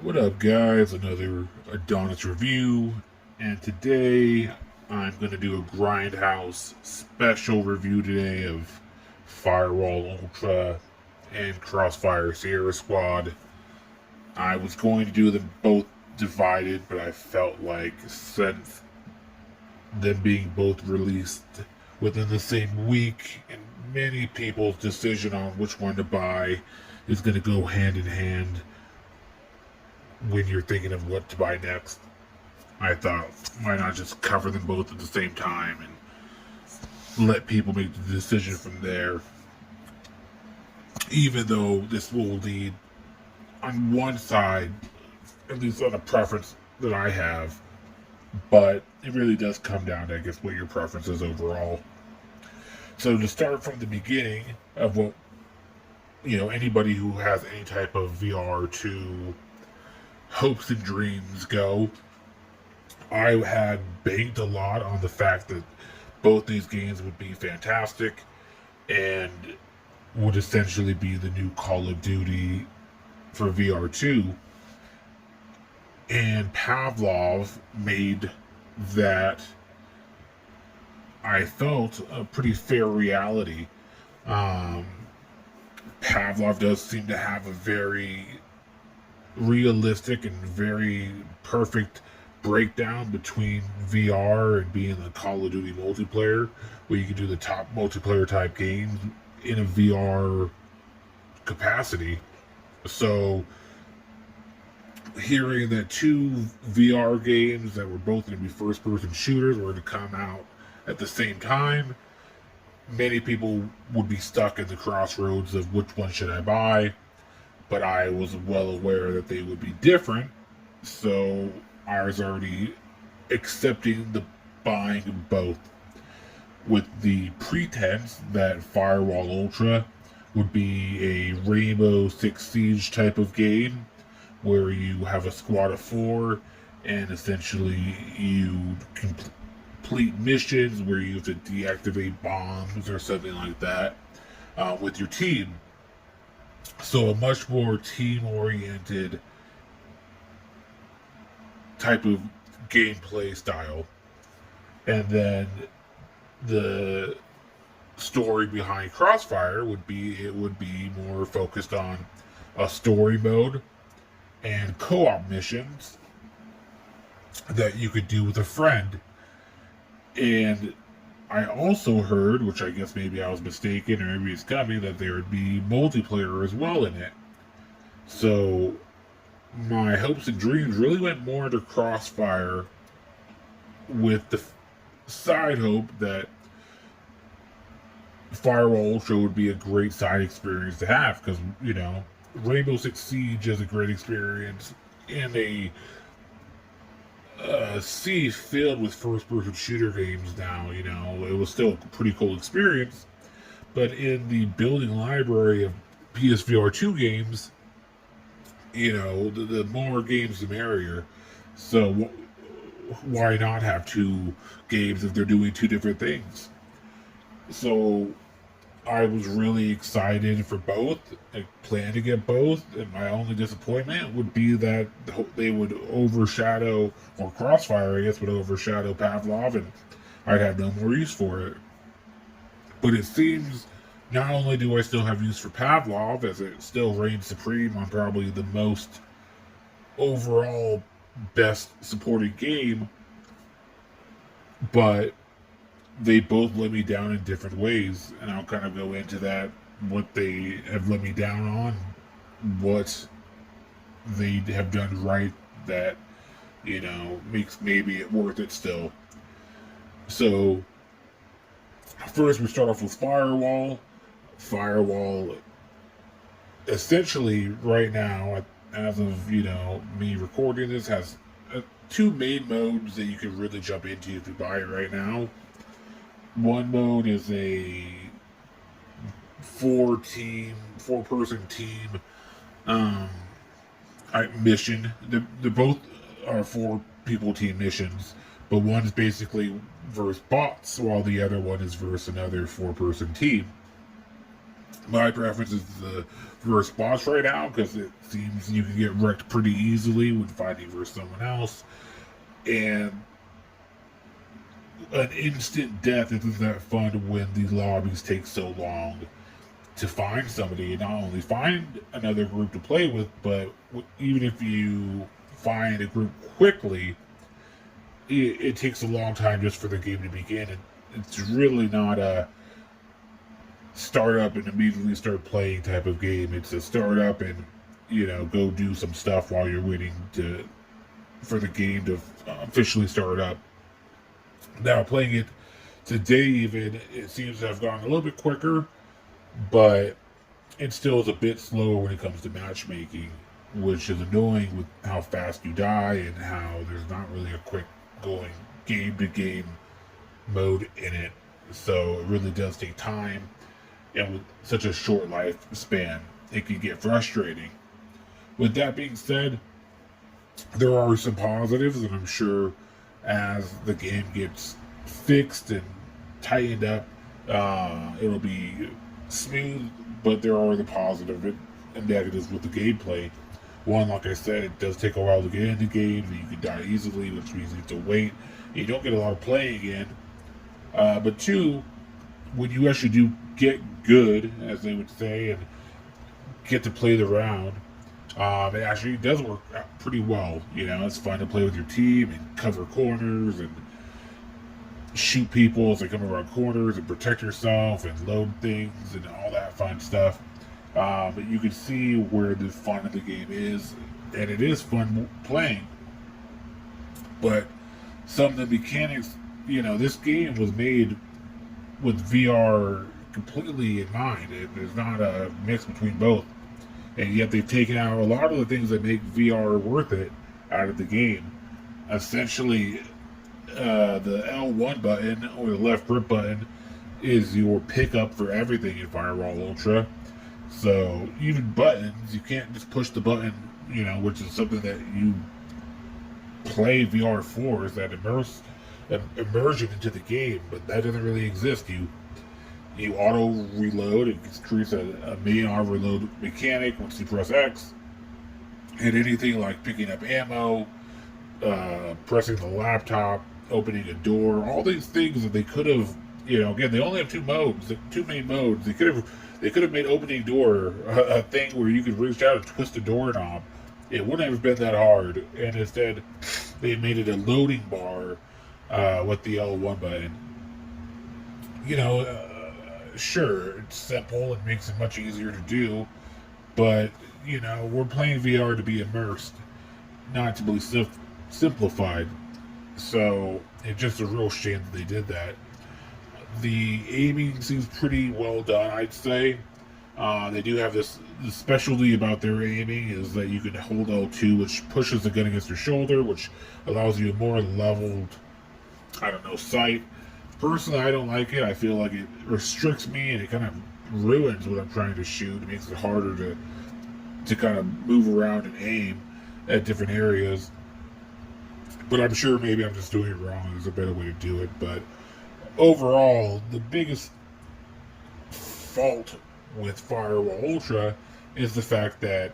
What up, guys? Another Adonis review, and today I'm going to do a Grindhouse special review today of Firewall Ultra and Crossfire Sierra Squad. I was going to do them both divided, but I felt like since them being both released within the same week, and many people's decision on which one to buy is going to go hand in hand when you're thinking of what to buy next. I thought, why not just cover them both at the same time and let people make the decision from there? Even though this will lead on one side, at least on a preference that I have, but it really does come down to, I guess, what your preference is overall. So to start from the beginning of what, anybody who has any type of VR to hopes and dreams go, I had banked a lot on the fact that both these games would be fantastic and would essentially be the new Call of Duty for VR2. And Pavlov made that, I felt, a pretty fair reality. Pavlov does seem to have a very realistic and very perfect breakdown between VR and being the Call of Duty multiplayer, where you can do the top multiplayer type games in a VR capacity. So, hearing that two VR games that were both going to be first person shooters were to come out at the same time, many people would be stuck in the crossroads of which one should I buy. But I was well aware that they would be different, so I was already accepting the buying of both, with the pretense that Firewall Ultra would be a Rainbow Six Siege type of game, where you have a squad of 4, and essentially you complete missions where you have to deactivate bombs or something like that with your team. So a much more team-oriented type of gameplay style. And then the story behind Crossfire would be more focused on a story mode and co-op missions that you could do with a friend. And I also heard, which I guess maybe I was mistaken or maybe it's coming, that there would be multiplayer as well in it. So my hopes and dreams really went more into Crossfire, with the side hope that Firewall Ultra would be a great side experience to have, because, Rainbow Six Siege is a great experience in a sea filled with first-person shooter games now. It was still a pretty cool experience, but in the building library of PSVR 2 games, the more games the merrier. So why not have two games if they're doing two different things? So I was really excited for both. I plan to get both, and my only disappointment would be that they would overshadow, or Crossfire, I guess, would overshadow Pavlov, and I'd have no more use for it. But it seems not only do I still have use for Pavlov, as it still reigns supreme on probably the most overall best supported game, but they both let me down in different ways, and I'll kind of go into that, what they have let me down on, what they have done right that, makes maybe it worth it still. So, first we start off with Firewall. Firewall, essentially, right now, as of, me recording this, has two main modes that you can really jump into if you buy it right now. One mode is a four-person team mission. The both are 4-people team missions, but one is basically versus bots, while the other one is versus another 4-person team. My preference is the versus boss right now because it seems you can get wrecked pretty easily when fighting versus someone else, and an instant death isn't that fun when the lobbies take so long to find somebody, and not only find another group to play with, but even if you find a group quickly, it takes a long time just for the game to begin. And it's really not a start up and immediately start playing type of game. It's a start up and go do some stuff while you're waiting for the game to officially start up. Now playing it today, even it seems to have gone a little bit quicker, but it still is a bit slower when it comes to matchmaking, which is annoying with how fast you die and how there's not really a quick going game to game mode in it. So it really does take time, and with such a short lifespan, it can get frustrating. With that being said, there are some positives, and I'm sure as the game gets fixed and tightened up, it'll be smooth, but there are the positive and negatives with the gameplay. One, like I said, it does take a while to get into games, and you can die easily, which means you have to wait. You don't get a lot of playing in. But two, when you actually do get good, as they would say, and get to play the round, it actually does work out pretty well. It's fun to play with your team and cover corners and shoot people as they come around corners and protect yourself and load things and all that fun stuff. But you can see where the fun of the game is, and it is fun playing. But some of the mechanics, this game was made with VR completely in mind. There's not a mix between both. And yet they've taken out a lot of the things that make VR worth it out of the game. Essentially, the L1 button or the left grip button is your pickup for everything in Firewall Ultra. So even buttons, you can't just push the button, which is something that you play VR for, is that immersion into the game, but that doesn't really exist. You auto reload. It creates a main auto reload mechanic once you press X. And anything like picking up ammo, pressing the laptop, opening a door, all these things that they could have, again, they only have two main modes. They could have made opening door a thing where you could reach out and twist a doorknob. It wouldn't have been that hard. And instead, they made it a loading bar with the L1 button. Sure, it's simple and makes it much easier to do, but we're playing VR to be immersed, not to be simplified. So it's just a real shame that they did that. The aiming seems pretty well done, I'd say. They do have the specialty about their aiming is that you can hold L2, which pushes the gun against your shoulder, which allows you a more leveled, sight. Personally, I don't like it. I feel like it restricts me, and it kind of ruins what I'm trying to shoot. It makes it harder to kind of move around and aim at different areas. But I'm sure maybe I'm just doing it wrong. There's a better way to do it. But overall, the biggest fault with Firewall Ultra is the fact that,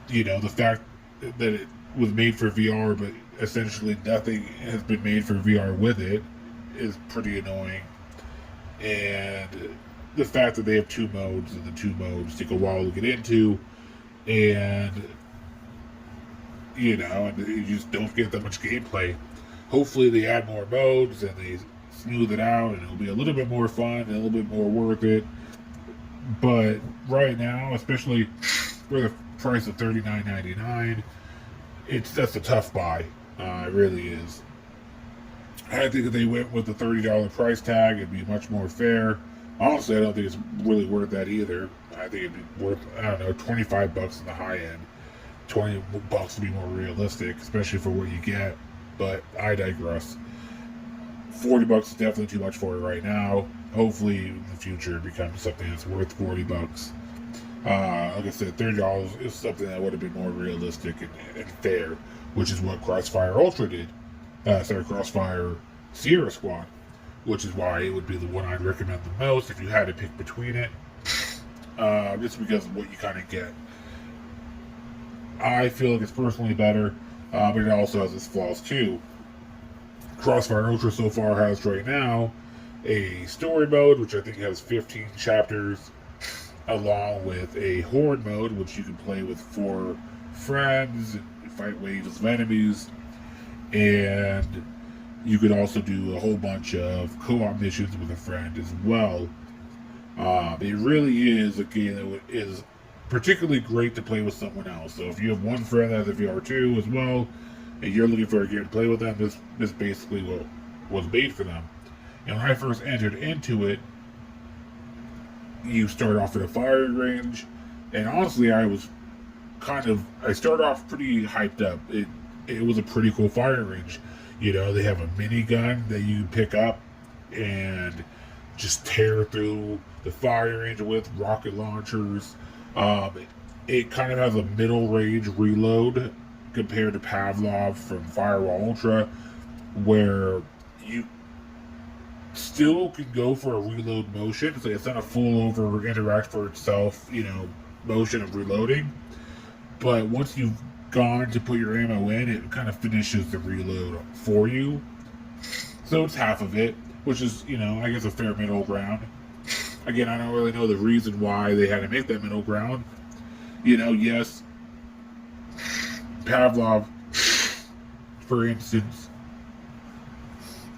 it was made for VR, but essentially nothing has been made for VR with it is pretty annoying. And the fact that they have two modes, and the two modes take a while to get into, and you just don't get that much gameplay. Hopefully they add more modes and they smooth it out, and it'll be a little bit more fun and a little bit more worth it. But right now, especially for the price of $39.99, that's a tough buy. It really is. I think if they went with the $30 price tag, it'd be much more fair. Honestly, I don't think it's really worth that either. I think it'd be worth, $25 in the high end. $20 would be more realistic, especially for what you get. But I digress. $40 is definitely too much for it right now. Hopefully, in the future, it becomes something that's worth $40. Like I said, $30 is something that would have been more realistic and fair, which is what Crossfire Ultra did. Crossfire Sierra Squad, which is why it would be the one I'd recommend the most if you had to pick between it, just because of what you kind of get. I feel like it's personally better, but it also has its flaws too. Crossfire Ultra so far has right now a story mode, which I think has 15 chapters, along with a horde mode, which you can play with 4 friends, fight waves of enemies, and you could also do a whole bunch of co-op missions with a friend as well. It really is a game that is particularly great to play with someone else. So if you have one friend that has a VR2 as well, and you're looking for a game to play with them, this basically what was made for them. And when I first entered into it, you start off at a firing range, and honestly, I started off pretty hyped up. It was a pretty cool firing range. You know, they have a minigun that you pick up and just tear through the firing range with rocket launchers. It kind of has a middle range reload compared to Pavlov from Firewall Ultra, where you still can go for a reload motion. So it's not a full over interact for itself, motion of reloading. But once you've gone to put your ammo in, it kind of finishes the reload for you. So it's half of it, which is, I guess a fair middle ground. Again, I don't really know the reason why they had to make that middle ground. Yes, Pavlov, for instance,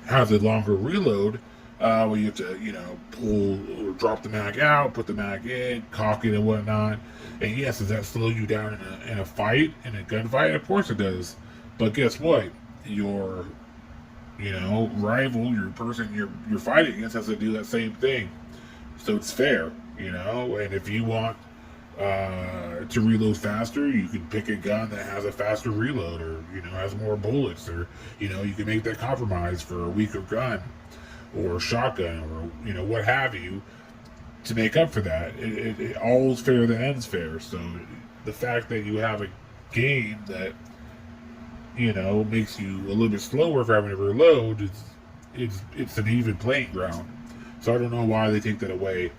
has a longer reload, where you have to, pull or drop the mag out, put the mag in, cock it and whatnot. And yes, does that slow you down in a fight, in a gunfight? Of course it does. But guess what? Your, rival, your person you're fighting against has to do that same thing. So it's fair, and if you want to reload faster, you can pick a gun that has a faster reload, or has more bullets, or you can make that compromise for a weaker gun or a shotgun, or what have you, to make up for that. It all's fair that ends fair. So the fact that you have a game that makes you a little bit slower for having to reload, it's an even playing ground. So I don't know why they take that away.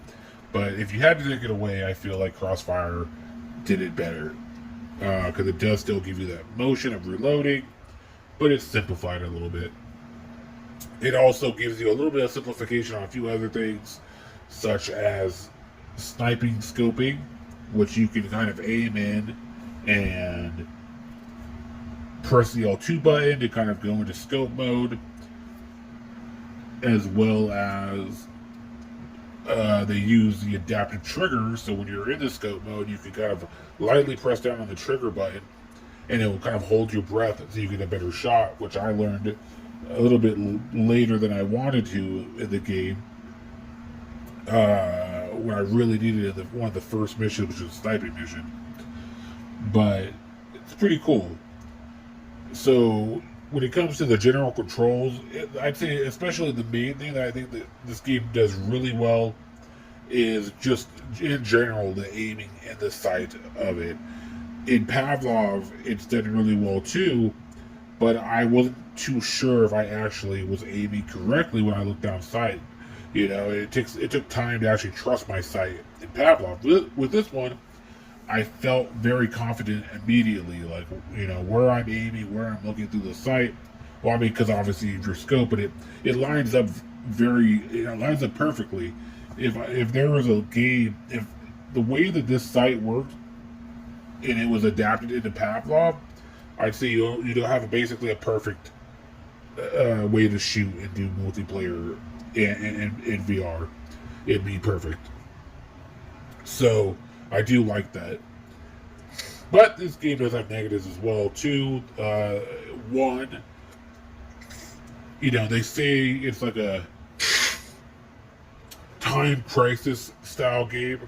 But if you had to take it away, I feel like Crossfire did it better. Because it does still give you that motion of reloading, but it's simplified a little bit. It also gives you a little bit of simplification on a few other things, such as sniping scoping, which you can kind of aim in and press the L2 button to kind of go into scope mode, as well as they use the adaptive triggers, so when you're in the scope mode, you can kind of lightly press down on the trigger button, and it will kind of hold your breath so you get a better shot, which I learned a little bit later than I wanted to in the game, when I really needed it in one of the first missions, which was a sniping mission. But it's pretty cool. So when it comes to the general controls, I'd say especially the main thing that I think that this game does really well is just, in general, the aiming and the sight of it. In Pavlov, it's done really well too, but I wasn't too sure if I actually was aiming correctly when I looked down sight. It took time to actually trust my sight in Pavlov. With this one, I felt very confident immediately, like, where I'm aiming, where I'm looking through the sight. Well, I mean, because obviously if you're scoping it lines up lines up perfectly. If there was a game, if the way that this sight worked, and it was adapted into Pavlov, I'd say you don't have basically a perfect way to shoot and do multiplayer in VR. It'd be perfect. So I do like that. But this game does have negatives as well too. One, they say it's like a time crisis style game,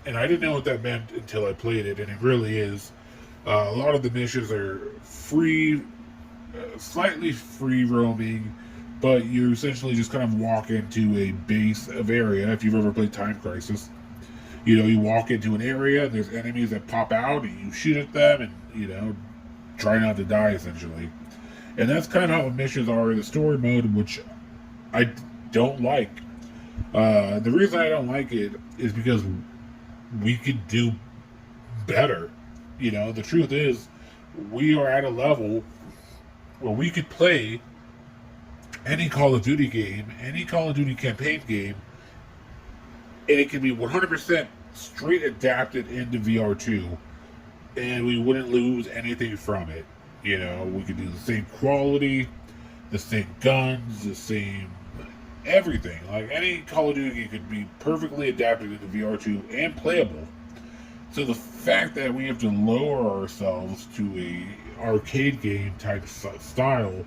and I didn't know what that meant until I played it, and it really is. A lot of the missions are free, slightly free roaming, but you essentially just kind of walk into a base of area. If you've ever played Time Crisis, you walk into an area and there's enemies that pop out and you shoot at them and, try not to die essentially. And that's kind of how the missions are in the story mode, which I don't like. The reason I don't like it is because we could do better. The truth is, we are at a level where we could play any Call of Duty game, any Call of Duty campaign game, and it can be 100% straight adapted into VR2, and we wouldn't lose anything from it. We could do the same quality, the same guns, the same everything. Like any Call of Duty game could be perfectly adapted into VR2 and playable. So the fact that we have to lower ourselves to a arcade game type style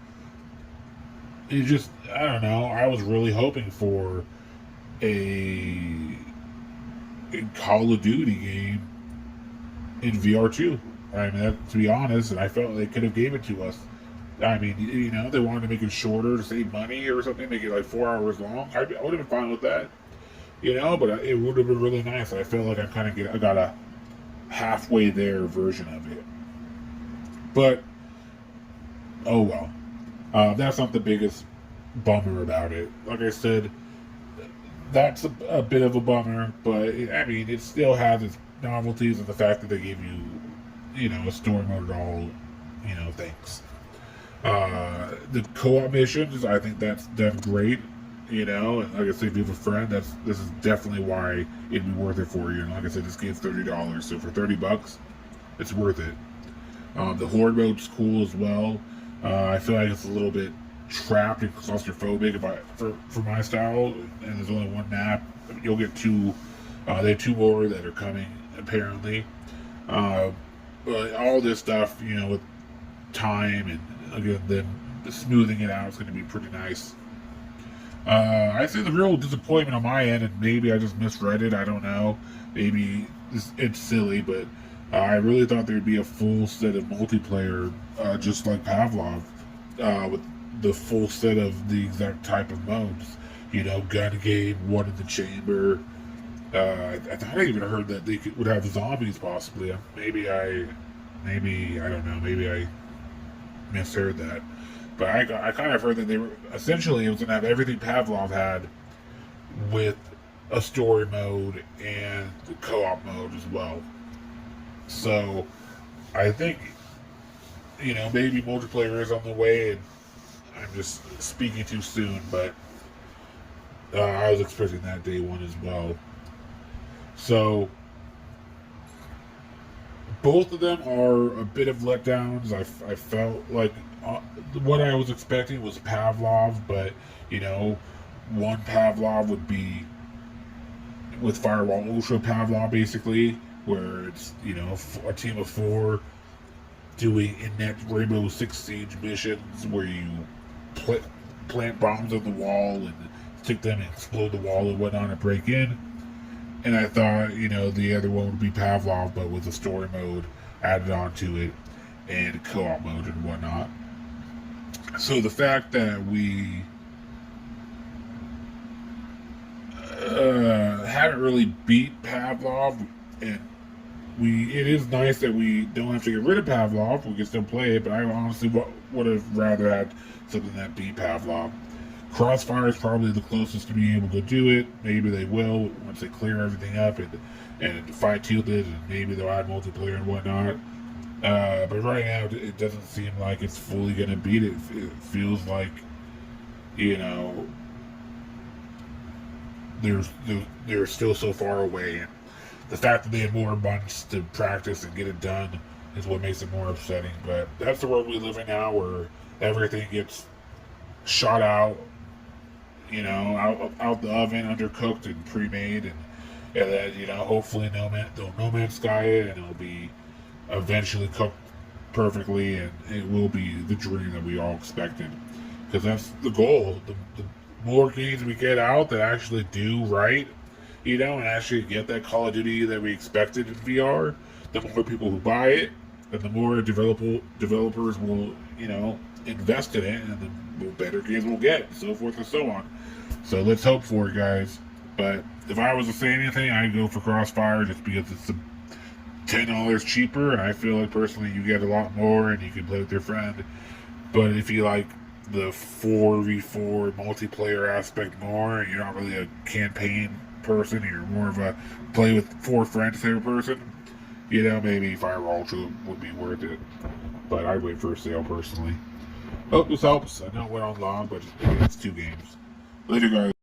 is just, I don't know. I was really hoping for a Call of Duty game in VR2. I mean, to be honest, and I felt they could have gave it to us. I mean, they wanted to make it shorter to save money or something, make it like 4 hours long. I would have been fine with that, but it would have been really nice. I feel like I got a halfway there version of it. But, oh well. That's not the biggest bummer about it. Like I said, that's a bit of a bummer, but it still has its novelties and the fact that they gave you, a story mode and all, things. The co-op missions, I think that's done great, and like I said, if you have a friend, this is definitely why it'd be worth it for you. And like I said, this game's $30, so for $30, it's worth it. The horde mode's cool as well. I feel like it's a little bit trapped and claustrophobic for my style, and there's only one map. You'll get two. They have two more that are coming apparently. But all this stuff, with time and again them smoothing it out is going to be pretty nice. I say the real disappointment on my end, and maybe I just misread it. I don't know. Maybe it's silly, but I really thought there'd be a full set of multiplayer, just like Pavlov, with the full set of the exact type of modes. Gun game, one in the chamber. I thought I even heard that they would have zombies possibly. Maybe I don't know. Maybe I misheard that. But I kind of heard that they were essentially it was going to have everything Pavlov had with a story mode and the co-op mode as well. So I think maybe multiplayer is on the way, and I'm just speaking too soon. But I was expecting that day one as well. So both of them are a bit of letdowns. I felt like what I was expecting was Pavlov, but one Pavlov would be with Firewall Ultra Pavlov, basically, where it's a team of 4 doing inept Rainbow Six Siege missions where you plant bombs on the wall and stick them and explode the wall and whatnot and break in. And I thought, the other one would be Pavlov, but with a story mode added onto it and co-op mode and whatnot. So the fact that we haven't really beat Pavlov, and it is nice that we don't have to get rid of Pavlov. We can still play it, but I honestly would have rather had something that beat Pavlov. Crossfire is probably the closest to being able to do it. Maybe they will once they clear everything up and fine-tune it, and maybe they'll add multiplayer and whatnot. But right now, it doesn't seem like it's fully going to beat it. It feels like, they're still so far away. And the fact that they have more months to practice and get it done is what makes it more upsetting. But that's the world we live in now, where everything gets shot out, out the oven, undercooked and pre-made, and then hopefully no man sky it, and it'll be eventually cooked perfectly, and it will be the dream that we all expected, because that's the goal. The more games we get out that actually do right, and actually get that Call of Duty that we expected in VR, the more people who buy it, and the more developers will invest in it, and the better games we'll get, so forth and so on. So let's hope for it, guys. But if I was to say anything, I'd go for Crossfire just because it's $10 cheaper, and I feel like personally you get a lot more and you can play with your friend. But if you like the 4v4 multiplayer aspect more, and you're not really a campaign person, you're more of a play with 4 friends type of person, maybe Firewall would be worth it. But I'd wait for a sale personally. Hope this helps. I know it went on long, but it's 2 games. Later, guys.